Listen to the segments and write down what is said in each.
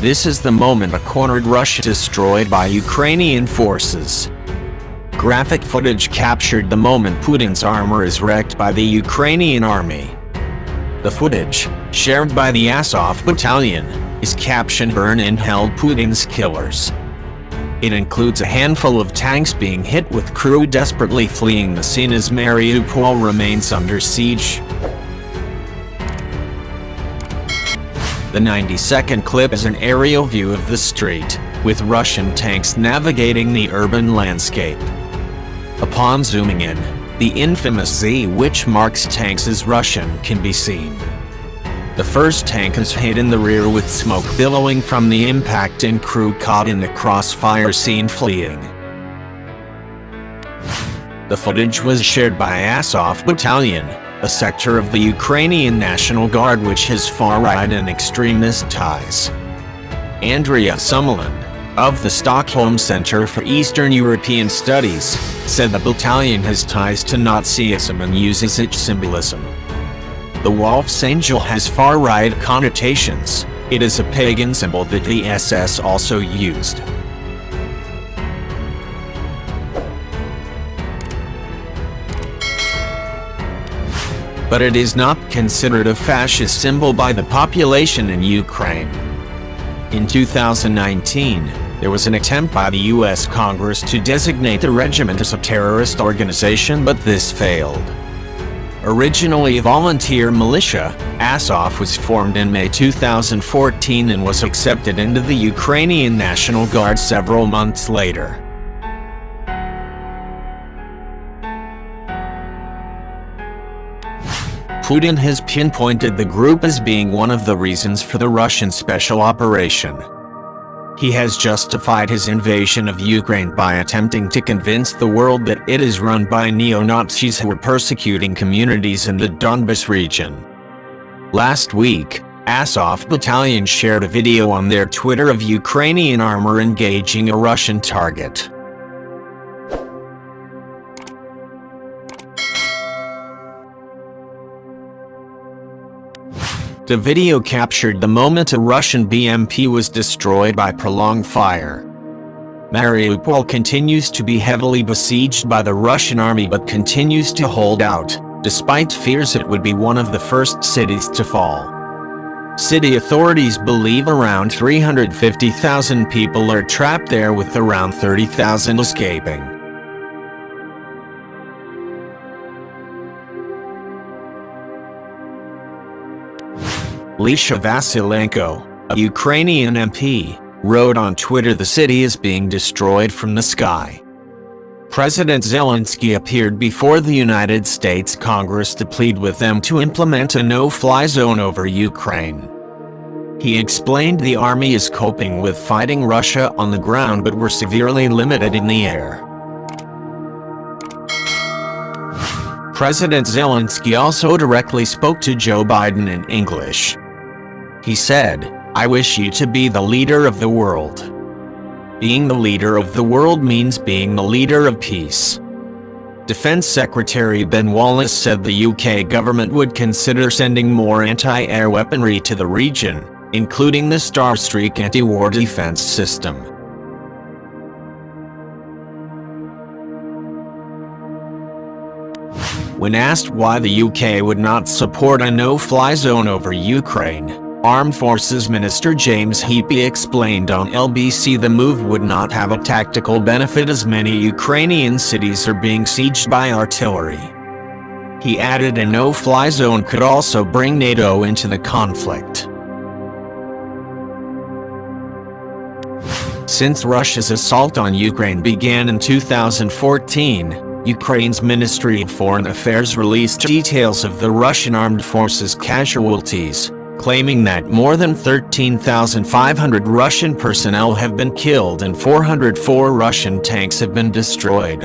This is the moment a cornered Russia destroyed by Ukrainian forces. Graphic footage captured the moment Putin's armor is wrecked by the Ukrainian army. The footage, shared by the Azov battalion, is captioned "Burn in Hell, Putin's Killers." It includes a handful of tanks being hit with crew desperately fleeing the scene as Mariupol remains under siege. The 90-second clip is an aerial view of the street, with Russian tanks navigating the urban landscape. Upon zooming in, the infamous Z which marks tanks as Russian can be seen. The first tank is hit in the rear with smoke billowing from the impact and crew caught in the crossfire seen fleeing. The footage was shared by Azov Battalion, a sector of the Ukrainian National Guard which has far-right and extremist ties. Andrea Summerland, of the Stockholm Center for Eastern European Studies, said the battalion has ties to Nazism and uses its symbolism. The Wolf's Angel has far-right connotations. It is a pagan symbol that the SS also used. But it is not considered a fascist symbol by the population in Ukraine. In 2019, there was an attempt by the US Congress to designate the regiment as a terrorist organization, but this failed. Originally a volunteer militia, Azov was formed in May 2014 and was accepted into the Ukrainian National Guard several months later. Putin has pinpointed the group as being one of the reasons for the Russian special operation. He has justified his invasion of Ukraine by attempting to convince the world that it is run by neo-Nazis who are persecuting communities in the Donbas region. Last week, Azov Battalion shared a video on their Twitter of Ukrainian armor engaging a Russian target. The video captured the moment a Russian BMP was destroyed by prolonged fire. Mariupol continues to be heavily besieged by the Russian army but continues to hold out, despite fears it would be one of the first cities to fall. City authorities believe around 350,000 people are trapped there with around 30,000 escaping. Lisha Vasilenko, a Ukrainian MP, wrote on Twitter the city is being destroyed from the sky. President Zelensky appeared before the United States Congress to plead with them to implement a no-fly zone over Ukraine. He explained the army is coping with fighting Russia on the ground but were severely limited in the air. President Zelensky also directly spoke to Joe Biden in English. He said, "I wish you to be the leader of the world. Being the leader of the world means being the leader of peace." Defense Secretary Ben Wallace said the UK government would consider sending more anti-air weaponry to the region, including the Starstreak anti-war defense system. When asked why the UK would not support a no-fly zone over Ukraine, Armed Forces Minister James Heappey explained on LBC the move would not have a tactical benefit as many Ukrainian cities are being sieged by artillery. He added a no-fly zone could also bring NATO into the conflict. Since Russia's assault on Ukraine began in 2014, Ukraine's Ministry of Foreign Affairs released details of the Russian armed forces casualties, claiming that more than 13,500 Russian personnel have been killed and 404 Russian tanks have been destroyed.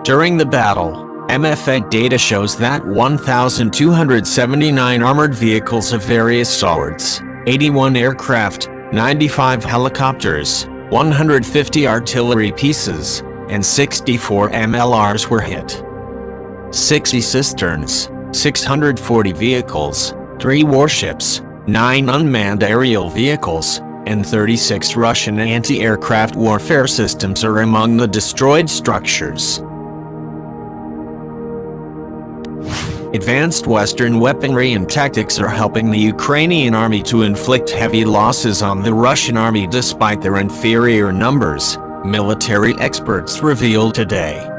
During the battle, MFA data shows that 1,279 armored vehicles of various sorts, 81 aircraft, 95 helicopters, 150 artillery pieces, and 64 MLRs were hit. 60 cisterns, 640 vehicles, 3 warships, 9 unmanned aerial vehicles, and 36 Russian anti-aircraft warfare systems are among the destroyed structures. Advanced Western weaponry and tactics are helping the Ukrainian army to inflict heavy losses on the Russian army despite their inferior numbers, military experts revealed today.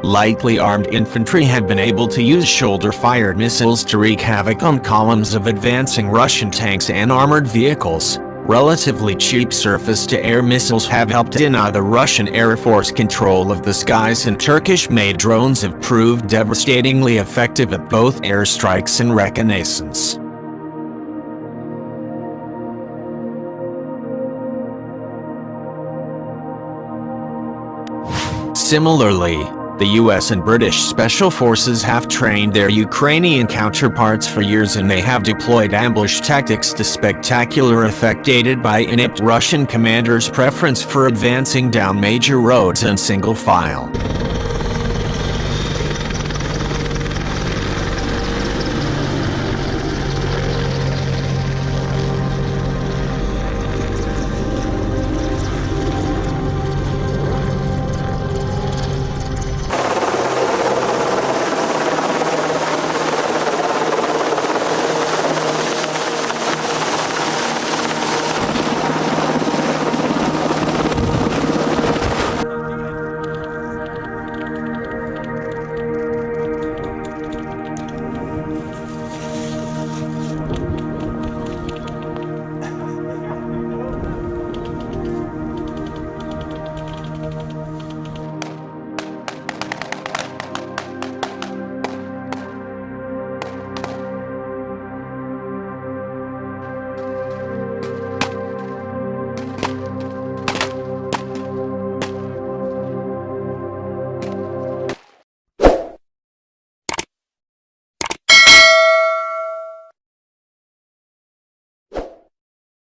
Lightly armed infantry have been able to use shoulder-fired missiles to wreak havoc on columns of advancing Russian tanks and armored vehicles. Relatively cheap surface-to-air missiles have helped deny the Russian Air Force control of the skies, and Turkish-made drones have proved devastatingly effective at both airstrikes and reconnaissance. Similarly, the US and British special forces have trained their Ukrainian counterparts for years, and they have deployed ambush tactics to spectacular effect, aided by inept Russian commanders' preference for advancing down major roads in single file.